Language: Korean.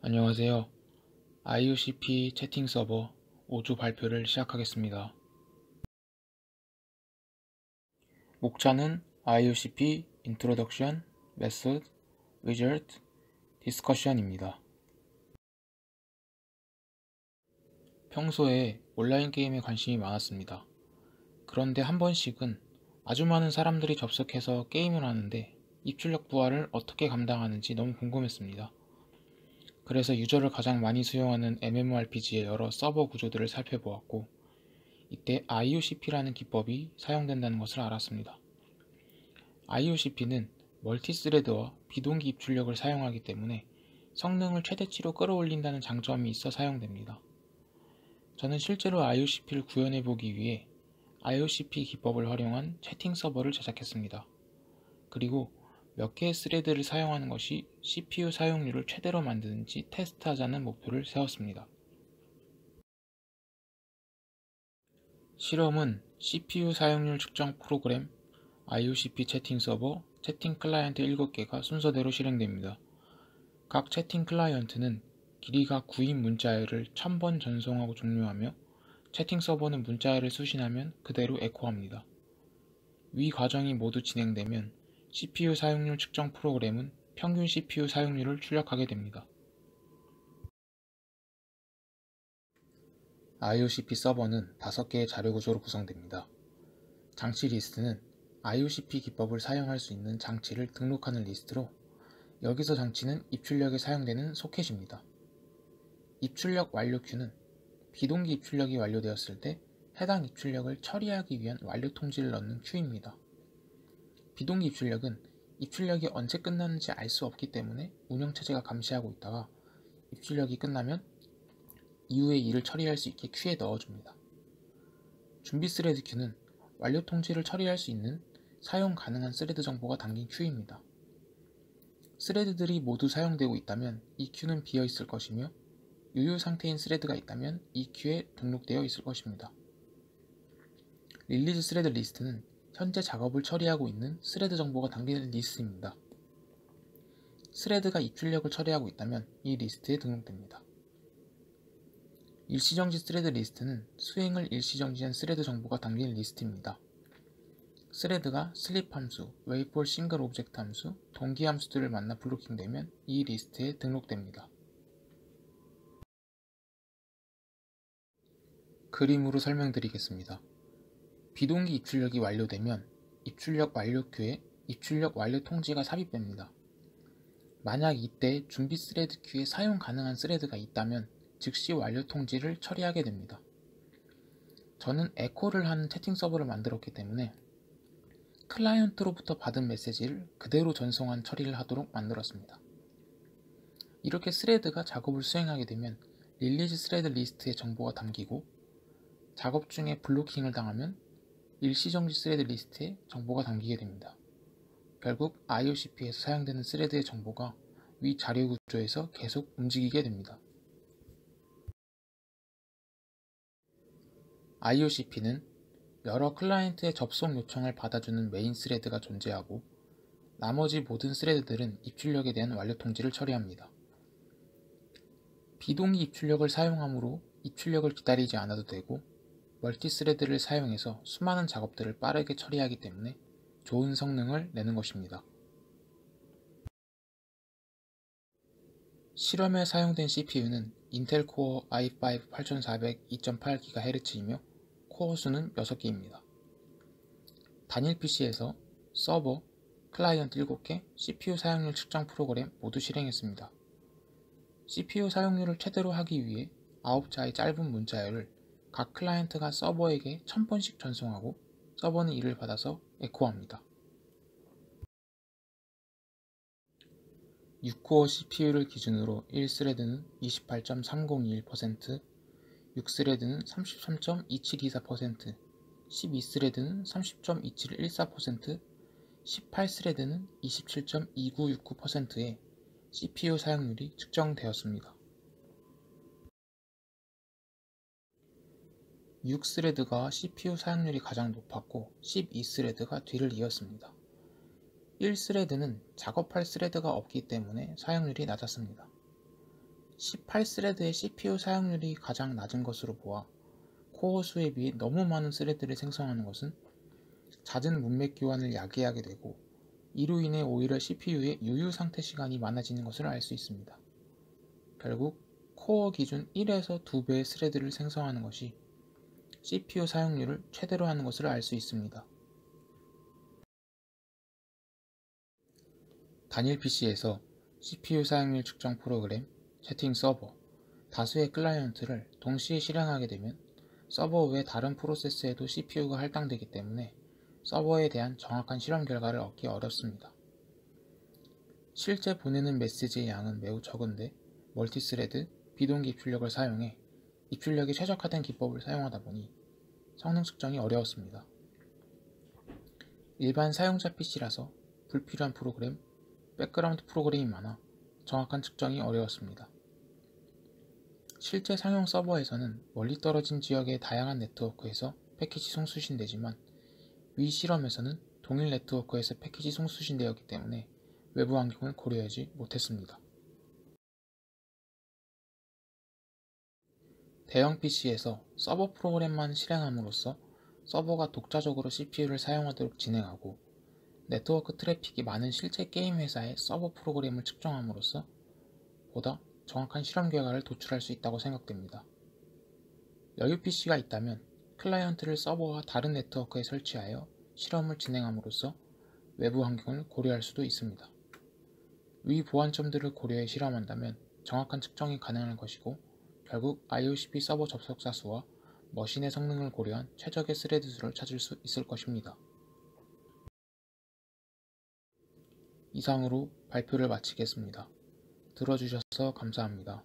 안녕하세요. IOCP 채팅 서버 5주 발표를 시작하겠습니다. 목차는 IOCP Introduction, Method, Wizard, Discussion입니다. 평소에 온라인 게임에 관심이 많았습니다. 그런데 한 번씩은 아주 많은 사람들이 접속해서 게임을 하는데 입출력 부하를 어떻게 감당하는지 너무 궁금했습니다. 그래서 유저를 가장 많이 수용하는 MMORPG의 여러 서버 구조들을 살펴보았고, 이때 IOCP라는 기법이 사용된다는 것을 알았습니다. IOCP는 멀티스레드와 비동기 입출력을 사용하기 때문에 성능을 최대치로 끌어올린다는 장점이 있어 사용됩니다. 저는 실제로 IOCP를 구현해보기 위해 IOCP 기법을 활용한 채팅 서버를 제작했습니다. 그리고 몇 개의 스레드를 사용하는 것이 CPU 사용률을 최대로 만드는지 테스트하자는 목표를 세웠습니다. 실험은 CPU 사용률 측정 프로그램, IOCP 채팅 서버, 채팅 클라이언트 7개가 순서대로 실행됩니다. 각 채팅 클라이언트는 길이가 9인 문자열을 1000번 전송하고 종료하며, 채팅 서버는 문자열을 수신하면 그대로 에코합니다. 위 과정이 모두 진행되면 CPU 사용률 측정 프로그램은 평균 CPU 사용률을 출력하게 됩니다. IOCP 서버는 5개의 자료 구조로 구성됩니다. 장치 리스트는 IOCP 기법을 사용할 수 있는 장치를 등록하는 리스트로, 여기서 장치는 입출력에 사용되는 소켓입니다. 입출력 완료 큐는 비동기 입출력이 완료되었을 때 해당 입출력을 처리하기 위한 완료 통지를 넣는 큐입니다. 비동기 입출력은 입출력이 언제 끝나는지 알 수 없기 때문에 운영체제가 감시하고 있다가 입출력이 끝나면 이후의 일을 처리할 수 있게 큐에 넣어줍니다. 준비 스레드 큐는 완료 통지를 처리할 수 있는 사용 가능한 스레드 정보가 담긴 큐입니다. 스레드들이 모두 사용되고 있다면 이 큐는 비어 있을 것이며, 유효 상태인 스레드가 있다면 이 큐에 등록되어 있을 것입니다. 릴리즈 스레드 리스트는 현재 작업을 처리하고 있는 스레드 정보가 담긴 리스트입니다. 스레드가 입출력을 처리하고 있다면 이 리스트에 등록됩니다. 일시정지 스레드 리스트는 수행을 일시정지한 스레드 정보가 담긴 리스트입니다. 스레드가 슬립 함수, 웨이폴 싱글 오브젝트 함수, 동기 함수들을 만나 블로킹되면 이 리스트에 등록됩니다. 그림으로 설명드리겠습니다. 비동기 입출력이 완료되면 입출력 완료 큐에 입출력 완료 통지가 삽입됩니다. 만약 이때 준비 스레드 큐에 사용 가능한 스레드가 있다면 즉시 완료 통지를 처리하게 됩니다. 저는 에코를 하는 채팅 서버를 만들었기 때문에 클라이언트로부터 받은 메시지를 그대로 전송한 처리를 하도록 만들었습니다. 이렇게 스레드가 작업을 수행하게 되면 릴리즈 스레드 리스트에 정보가 담기고, 작업 중에 블로킹을 당하면 일시정지 스레드 리스트에 정보가 담기게 됩니다. 결국 IOCP에서 사용되는 스레드의 정보가 위 자료 구조에서 계속 움직이게 됩니다. IOCP는 여러 클라이언트의 접속 요청을 받아주는 메인 스레드가 존재하고, 나머지 모든 스레드들은 입출력에 대한 완료 통지를 처리합니다. 비동기 입출력을 사용하므로 입출력을 기다리지 않아도 되고, 멀티스레드를 사용해서 수많은 작업들을 빠르게 처리하기 때문에 좋은 성능을 내는 것입니다. 실험에 사용된 CPU는 인텔 코어 i5 8400 2.8GHz이며 코어 수는 6개입니다. 단일 PC에서 서버, 클라이언트 7개, CPU 사용률 측정 프로그램 모두 실행했습니다. CPU 사용률을 최대로 하기 위해 9자의 짧은 문자열을 각 클라이언트가 서버에게 1000번씩 전송하고, 서버는 이를 받아서 에코합니다. 6코어 CPU를 기준으로 1스레드는 28.3021%, 6스레드는 33.2724%, 12스레드는 30.2714%, 18스레드는 27.2969%의 CPU 사용률이 측정되었습니다. 6스레드가 CPU 사용률이 가장 높았고 12스레드가 뒤를 이었습니다. 1스레드는 작업할 스레드가 없기 때문에 사용률이 낮았습니다. 18스레드의 CPU 사용률이 가장 낮은 것으로 보아 코어 수에 비해 너무 많은 스레드를 생성하는 것은 잦은 문맥 교환을 야기하게 되고 이로 인해 오히려 CPU의 유유 상태 시간이 많아지는 것을 알 수 있습니다. 결국 코어 기준 1에서 2배의 스레드를 생성하는 것이 CPU 사용률을 최대로 하는 것을 알 수 있습니다. 단일 PC에서 CPU 사용률 측정 프로그램, 채팅 서버, 다수의 클라이언트를 동시에 실행하게 되면 서버 외 다른 프로세스에도 CPU가 할당되기 때문에 서버에 대한 정확한 실험 결과를 얻기 어렵습니다. 실제 보내는 메시지의 양은 매우 적은데 멀티스레드, 비동기 입출력을 사용해 입출력에 최적화된 기법을 사용하다 보니 성능 측정이 어려웠습니다. 일반 사용자 PC라서 불필요한 프로그램, 백그라운드 프로그램이 많아 정확한 측정이 어려웠습니다. 실제 상용 서버에서는 멀리 떨어진 지역의 다양한 네트워크에서 패킷이 송수신되지만 위 실험에서는 동일 네트워크에서 패킷이 송수신되었기 때문에 외부 환경을 고려하지 못했습니다. 대형 PC에서 서버 프로그램만 실행함으로써 서버가 독자적으로 CPU를 사용하도록 진행하고 네트워크 트래픽이 많은 실제 게임 회사의 서버 프로그램을 측정함으로써 보다 정확한 실험 결과를 도출할 수 있다고 생각됩니다. 여유 PC가 있다면 클라이언트를 서버와 다른 네트워크에 설치하여 실험을 진행함으로써 외부 환경을 고려할 수도 있습니다. 위 보완점들을 고려해 실험한다면 정확한 측정이 가능할 것이고 결국 IOCP 서버 접속자 수와 머신의 성능을 고려한 최적의 스레드 수를 찾을 수 있을 것입니다. 이상으로 발표를 마치겠습니다. 들어주셔서 감사합니다.